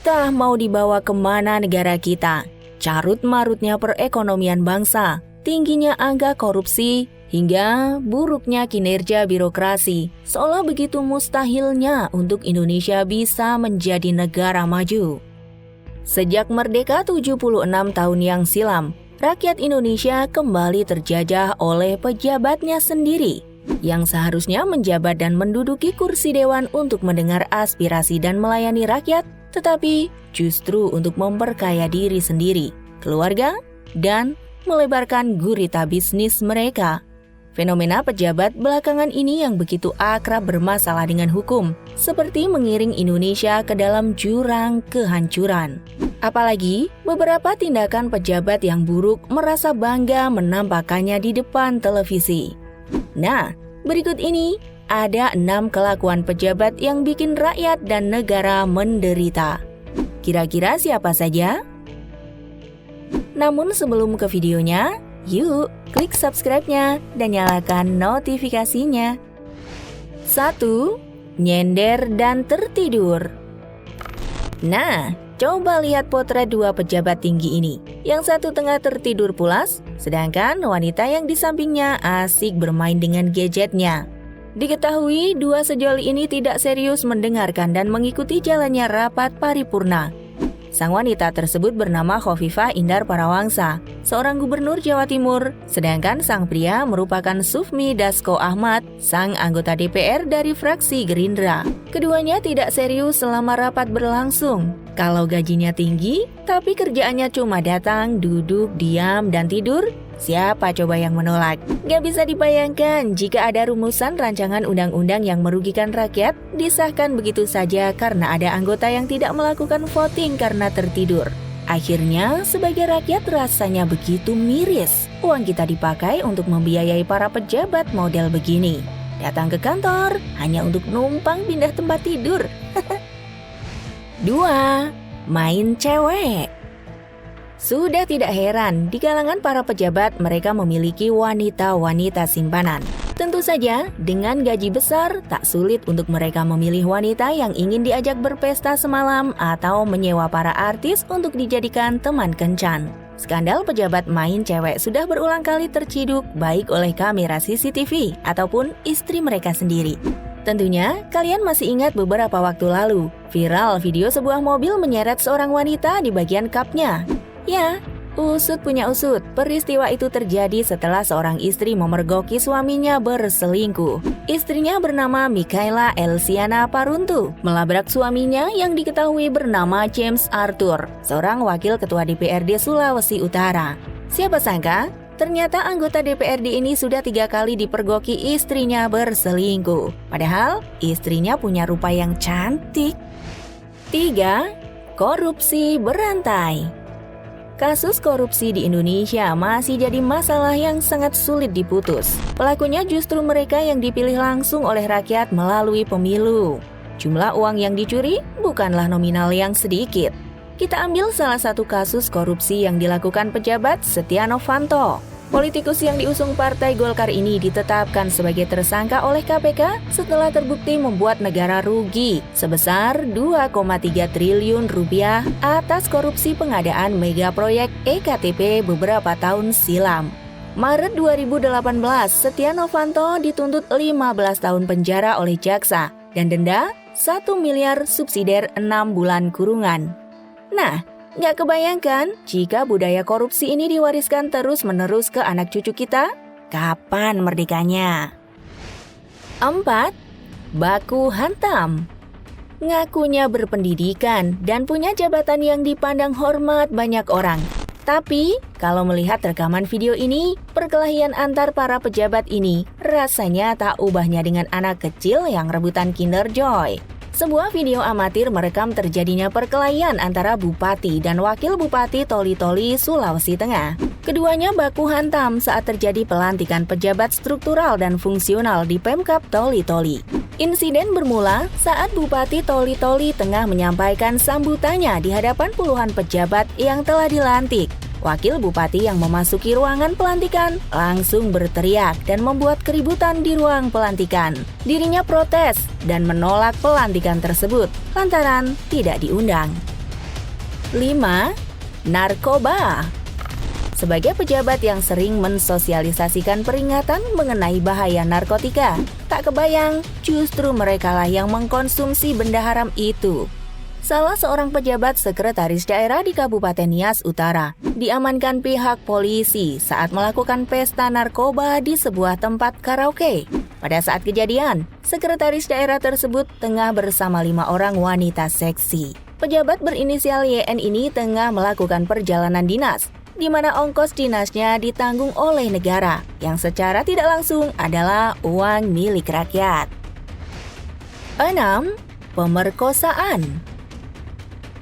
Entah mau dibawa kemana negara kita. Carut-marutnya perekonomian bangsa, tingginya angka korupsi, hingga buruknya kinerja birokrasi, seolah begitu mustahilnya untuk Indonesia bisa menjadi negara maju. Sejak merdeka 76 tahun yang silam, rakyat Indonesia kembali terjajah oleh pejabatnya sendiri, yang seharusnya menjabat dan menduduki kursi dewan untuk mendengar aspirasi dan melayani rakyat, tetapi justru untuk memperkaya diri sendiri, keluarga, dan melebarkan gurita bisnis mereka. Fenomena pejabat belakangan ini yang begitu akrab bermasalah dengan hukum, seperti mengiring Indonesia ke dalam jurang kehancuran. Apalagi beberapa tindakan pejabat yang buruk merasa bangga menampakkannya di depan televisi. Nah, berikut ini ada 6 kelakuan pejabat yang bikin rakyat dan negara menderita. Kira-kira siapa saja? Namun sebelum ke videonya, yuk klik subscribe-nya dan nyalakan notifikasinya. 1. Nyender dan tertidur. Nah, coba lihat potret 2 pejabat tinggi ini. Yang satu tengah tertidur pulas, sedangkan wanita yang di sampingnya asik bermain dengan gadgetnya. Diketahui 2 sejoli ini tidak serius mendengarkan dan mengikuti jalannya rapat paripurna. Sang wanita tersebut bernama Khofifah Indar Parawangsa, seorang gubernur Jawa Timur, sedangkan sang pria merupakan Sufmi Dasko Ahmad, sang anggota DPR dari fraksi Gerindra. Keduanya tidak serius selama rapat berlangsung. Kalau gajinya tinggi, tapi kerjaannya cuma datang, duduk, diam, dan tidur, siapa coba yang menolak? Gak bisa dibayangkan jika ada rumusan rancangan undang-undang yang merugikan rakyat, disahkan begitu saja karena ada anggota yang tidak melakukan voting karena tertidur. Akhirnya, sebagai rakyat rasanya begitu miris. Uang kita dipakai untuk membiayai para pejabat model begini. Datang ke kantor hanya untuk numpang pindah tempat tidur. 2. Main cewek. Sudah tidak heran, di kalangan para pejabat mereka memiliki wanita-wanita simpanan. Tentu saja, dengan gaji besar, tak sulit untuk mereka memilih wanita yang ingin diajak berpesta semalam atau menyewa para artis untuk dijadikan teman kencan. Skandal pejabat main cewek sudah berulang kali terciduk baik oleh kamera CCTV ataupun istri mereka sendiri. Tentunya, kalian masih ingat beberapa waktu lalu, viral video sebuah mobil menyeret seorang wanita di bagian kapnya. Ya, usut punya usut, peristiwa itu terjadi setelah seorang istri memergoki suaminya berselingkuh. Istrinya bernama Mikaela Elsiana Paruntu, melabrak suaminya yang diketahui bernama James Arthur, seorang wakil ketua DPRD Sulawesi Utara. Siapa sangka, ternyata anggota DPRD ini sudah 3 kali dipergoki istrinya berselingkuh. Padahal, istrinya punya rupa yang cantik. 3. Korupsi berantai. Kasus korupsi di Indonesia masih jadi masalah yang sangat sulit diputus. Pelakunya justru mereka yang dipilih langsung oleh rakyat melalui pemilu. Jumlah uang yang dicuri bukanlah nominal yang sedikit. Kita ambil salah satu kasus korupsi yang dilakukan pejabat Setia Novanto. Politikus yang diusung Partai Golkar ini ditetapkan sebagai tersangka oleh KPK setelah terbukti membuat negara rugi sebesar 2,3 triliun rupiah atas korupsi pengadaan mega proyek EKTP beberapa tahun silam. Maret 2018, Setia Novanto dituntut 15 tahun penjara oleh jaksa dan denda 1 miliar subsidiar 6 bulan kurungan. Nah, nggak kebayangkan jika budaya korupsi ini diwariskan terus-menerus ke anak cucu kita? Kapan merdekanya? 4. Baku hantam. Ngakunya berpendidikan dan punya jabatan yang dipandang hormat banyak orang. Tapi, kalau melihat rekaman video ini, perkelahian antar para pejabat ini rasanya tak ubahnya dengan anak kecil yang rebutan Kinder Joy. Sebuah video amatir merekam terjadinya perkelahian antara bupati dan wakil bupati Toli-Toli, Sulawesi Tengah. Keduanya baku hantam saat terjadi pelantikan pejabat struktural dan fungsional di Pemkab Toli-Toli. Insiden bermula saat Bupati Toli-Toli tengah menyampaikan sambutannya di hadapan puluhan pejabat yang telah dilantik. Wakil bupati yang memasuki ruangan pelantikan langsung berteriak dan membuat keributan di ruang pelantikan. Dirinya protes dan menolak pelantikan tersebut lantaran tidak diundang. 5. Narkoba. Sebagai pejabat yang sering mensosialisasikan peringatan mengenai bahaya narkotika, tak kebayang justru merekalah yang mengkonsumsi benda haram itu. Salah seorang pejabat sekretaris daerah di Kabupaten Nias Utara diamankan pihak polisi saat melakukan pesta narkoba di sebuah tempat karaoke. Pada saat kejadian, sekretaris daerah tersebut tengah bersama 5 orang wanita seksi. Pejabat berinisial YN ini tengah melakukan perjalanan dinas, di mana ongkos dinasnya ditanggung oleh negara, yang secara tidak langsung adalah uang milik rakyat. 6. Pemerkosaan.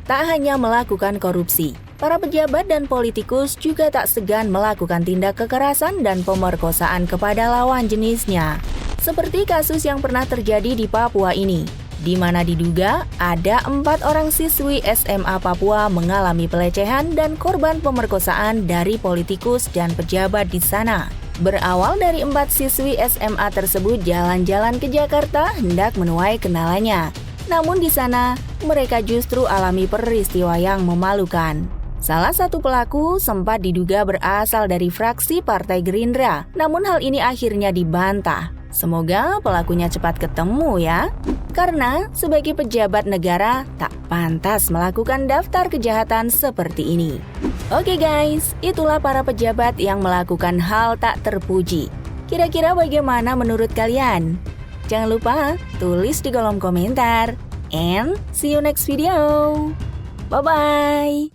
Tak hanya melakukan korupsi, para pejabat dan politikus juga tak segan melakukan tindak kekerasan dan pemerkosaan kepada lawan jenisnya. Seperti kasus yang pernah terjadi di Papua ini, di mana diduga ada 4 orang siswi SMA Papua mengalami pelecehan dan korban pemerkosaan dari politikus dan pejabat di sana. Berawal dari 4 siswi SMA tersebut jalan-jalan ke Jakarta hendak menuai kenalannya. Namun di sana, mereka justru alami peristiwa yang memalukan. Salah satu pelaku sempat diduga berasal dari fraksi Partai Gerindra, namun hal ini akhirnya dibantah. Semoga pelakunya cepat ketemu ya. Karena sebagai pejabat negara, tak pantas melakukan daftar kejahatan seperti ini. Oke guys, itulah para pejabat yang melakukan hal tak terpuji. Kira-kira bagaimana menurut kalian? Jangan lupa tulis di kolom komentar. And see you next video. Bye-bye.